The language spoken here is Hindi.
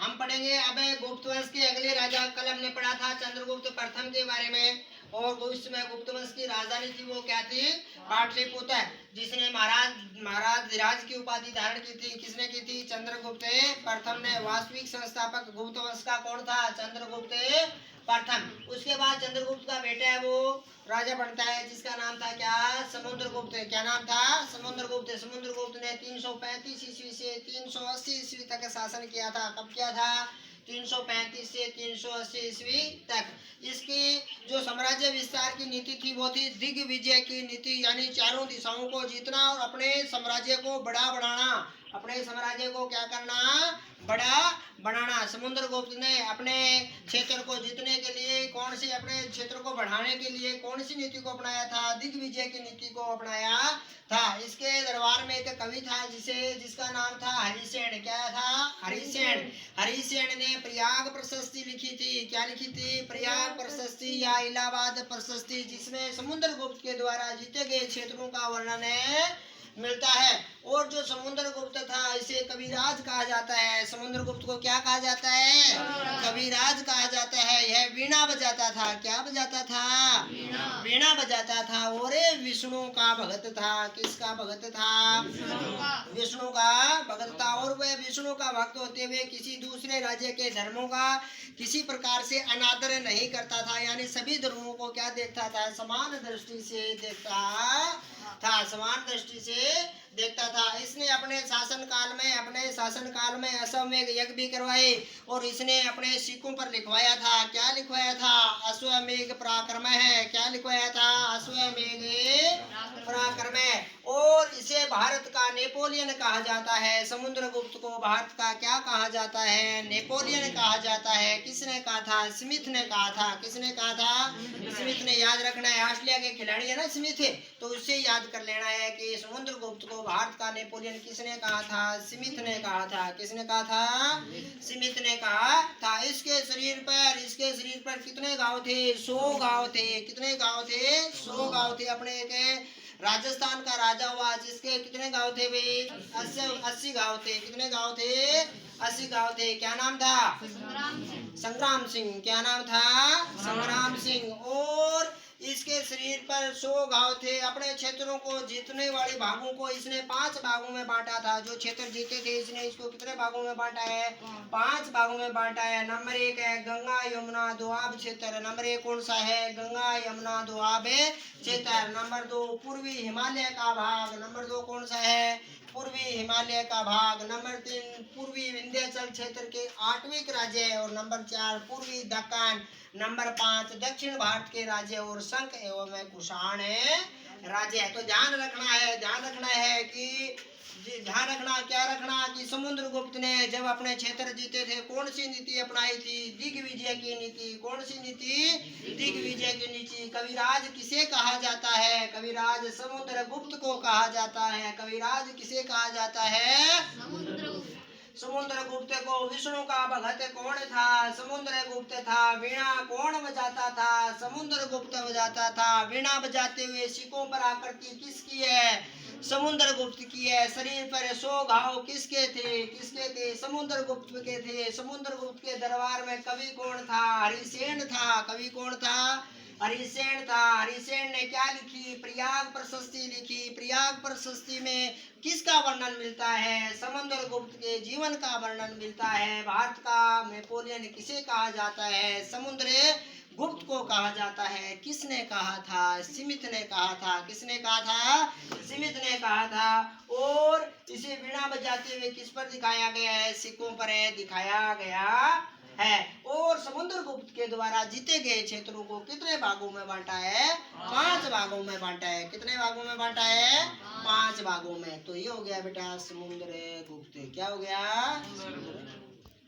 हम पढ़ेंगे अब गुप्त वंश के अगले राजा। कल हमने पढ़ा था चंद्रगुप्त प्रथम के बारे में, और उस समय गुप्त वंश की राजधानी थी वो क्या थी? पाटलिपुत्र, जिसने महाराज धीराज की उपाधि धारण की थी। किसने की थी? चंद्रगुप्त प्रथम ने। वास्तविक संस्थापक गुप्त वंश का कौन था? चंद्रगुप्त प्रथम। उसके बाद चंद्रगुप्त का बेटा है वो राजा बनता है, जिसका नाम था क्या? समुद्रगुप्त। क्या नाम था? समुद्रगुप्त। समुद्रगुप्त ने 335 ईस्वी से 380 ईस्वी तक शासन किया था। कब किया था? 335 से 380 ईस्वी तक। इसकी जो साम्राज्य विस्तार की नीति थी वो थी दिग्विजय की नीति, यानी चारों दिशाओं को जीतना और अपने साम्राज्य को बड़ा बनाना। अपने साम्राज्य को क्या करना? बड़ा बनाना। समुद्रगुप्त ने अपने क्षेत्र को जीतने के लिए कौन सी, अपने क्षेत्र को बढ़ाने के लिए कौन सी नीति को अपनाया था? दिग्विजय की नीति को अपनाया था। इसके दरबार में एक कवि था जिसका नाम था हरिसेन। क्या था? हरिसेन। हरिसेन ने प्रयाग प्रशस्ति लिखी थी। क्या लिखी थी? प्रयाग प्रशस्ति या इलाहाबाद प्रशस्ति, जिसमें समुद्रगुप्त के द्वारा जीते गए क्षेत्रों का वर्णन मिलता है। और जो समुद्रगुप्त था इसे कविराज कहा जाता है। समुद्रगुप्त को क्या कहा जाता है? कविराज कहा जाता है। यह वीणा बजाता था। क्या बजाता था? वीणा बजाता था। और विष्णु का भगत था। किसका भगत था? विष्णु का भगत था। और वह विष्णु का भक्त होते हुए किसी दूसरे राज्य के धर्मों का किसी प्रकार से अनादर नहीं करता था, यानी सभी धर्मों को क्या देखता था? समान दृष्टि से देखता था। समान दृष्टि से देखता था। इसने अपने शासन काल में अश्वमेध यज्ञ भी करवाए, और इसने अपने सिक्कों पर लिखवाया था। क्या लिखवाया था? अश्वमेध पराक्रम है। क्या लिखवाया था? अश्वमेध पराक्रम है। और इसे भारत का नेपोलियन कहा जाता है। समुद्रगुप्त को भारत का क्या कहा जाता है? नेपोलियन कहा जाता है। किसने कहा था? स्मिथ ने कहा था। किसने कहा था? स्मिथ ने। याद रखना है, ऑस्ट्रेलिया के खिलाड़ी है ना स्मिथ, तो उससे याद कर लेना है कि समुद्रगुप्त को भारत का नेपोलियन किसने कहा था? स्मिथ ने कहा था। किसने कहा था? स्मिथ ने कहा था। इसके शरीर पर कितने गांव थे? 100 गांव थे। कितने गांव थे? 100 गांव थे। अपने के राजस्थान का राजा हुआ जिसके कितने गांव थे भाई? 80 गांव थे। कितने गांव थे? 80 गांव थे। क्या नाम था? संग्राम सिंह। क्या नाम था? संग्राम सिंह। और इसके शरीर पर 100 घाव थे। अपने क्षेत्रों को जीतने वाले भागों को इसने 5 भागों में बांटा था। जो क्षेत्र जीते थे इसने इसको कितने भागों में बांटा है? 5 भागों में बांटा है। नंबर 1 है गंगा यमुना दोआब क्षेत्र। नंबर 1 कौन सा है? गंगा यमुना दोआब क्षेत्र। नंबर 2 पूर्वी हिमालय का भाग। नंबर 2 कौन सा है? पूर्वी हिमालय का भाग। नंबर 3 पूर्वी विंध्याचल क्षेत्र के 8वें राज्य है। और नंबर 4 पूर्वी दक्कन। नंबर 5 दक्षिण भारत के राज्य और संक एवं कुषाण राज्य है। तो ध्यान रखना है कि क्या रखना कि समुद्रगुप्त ने जब अपने क्षेत्र जीते थे कौन सी नीति अपनाई थी? दिग्विजय की नीति। कौन सी नीति? दिग्विजय की नीति। कविराज किसे कहा जाता है? कविराज समुद्रगुप्त को कहा जाता है। कविराज किसे कहा जाता है? समुद्रगुप्त को। विष्णु का भगत कौन था? समुद्रगुप्त था। वीणा कौन बजाता था? समुद्रगुप्त बजाता था। वीणा बजाते हुए सिक्कों पर आकृति किसकी है? समुद्रगुप्त की है। शरीर पर 100 घाव किसके थे? समुद्रगुप्त के थे। समुद्रगुप्त के दरबार में कवि कौन था? हरिसेन था। कवि कौन था? हरिसेन था। हरिसेन ने क्या लिखी? प्रयाग प्रशस्ति लिखी। प्रयाग प्रशस्ति में किसका वर्णन मिलता है? समुद्रगुप्त के जीवन का वर्णन मिलता है। भारत का नेपोलियन किसे कहा जाता है? समुद्रगुप्त को कहा जाता है। किसने कहा था? स्मिथ ने कहा था। किसने कहा था? स्मिथ ने कहा था। और इसे वीणा बजाते हुए किस पर दिखाया गया है? सिक्कों पर दिखाया गया है। और समुद्रगुप्त के द्वारा जीते गए क्षेत्रों को कितने भागों में बांटा है? 5 भागों में बांटा है। कितने भागों में बांटा है? 5 भागों में। तो ये हो गया बेटा समुद्रगुप्त। क्या हो गया?